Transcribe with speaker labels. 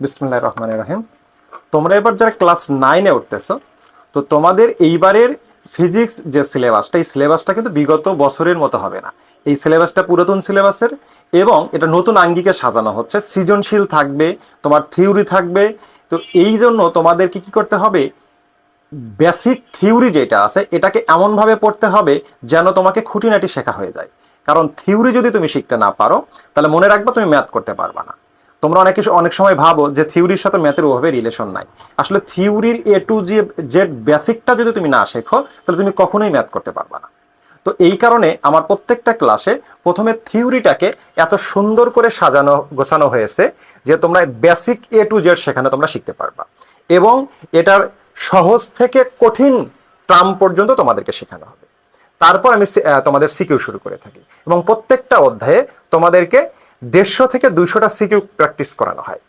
Speaker 1: বিসমিল্লাহির রহমানির রহিম। তোমরা এবার যারা ক্লাস 9-এ উঠতেছো, তো তোমাদের এইবারের ফিজিক্স যে সিলেবাসটা, এই সিলেবাসটা কিন্তু বিগত বছরের মতো হবে না। এই সিলেবাসটা পুরাতন সিলেবাসের এবং এটা নতুন আঙ্গিকে সাজানো হচ্ছে। সৃজনশীল থাকবে, তোমার থিওরি থাকবে। তো এই জন্য তোমাদেরকে কি করতে হবে, বেসিক থিওরি যেটা আছে এটাকে এমনভাবে পড়তে হবে যেন তোমাকে খুঁটিনাটি শেখা হয়ে যায়। কারণ থিওরি যদি তুমি শিখতে না পারো, তাহলে মনে রাখবা তুমি ম্যাথ করতে পারবা না। তোমরা অনেক সময় ভাবো যে থিওরির সাথে ম্যাথের ওভাবে রিলেশন নাই। আসলে থিওরির এ টু জেড বেসিকটা যদি তুমি না শেখো, তাহলে তুমি কখনোই ম্যাথ করতে পারবা না। তো এই কারণে আমার প্রত্যেকটা ক্লাসে প্রথমে থিওরিটাকে এত সুন্দর করে সাজানো গোছানো হয়েছে যে তোমরা বেসিক এ টু জেড সেখানে তোমরা শিখতে পারবা, এবং এটার সহজ থেকে কঠিন টার্ম পর্যন্ত তোমাদেরকে শেখানো হবে। তারপর আমি তোমাদের সিকিউ শুরু করে থাকি, এবং প্রত্যেকটা অধ্যায়ে তোমাদেরকে 150 থেকে 200টা সিকিউ প্র্যাকটিস করানো হয়।